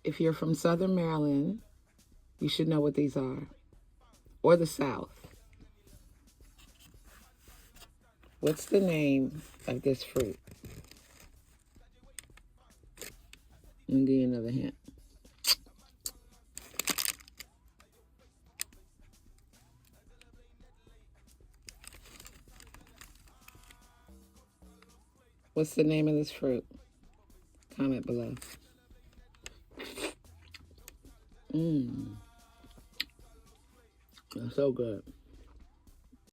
if you're from Southern Maryland, you should know what these are, or the South. What's the name of this fruit? Let me give you another hint. What's the name of this fruit? Comment below. That's so good.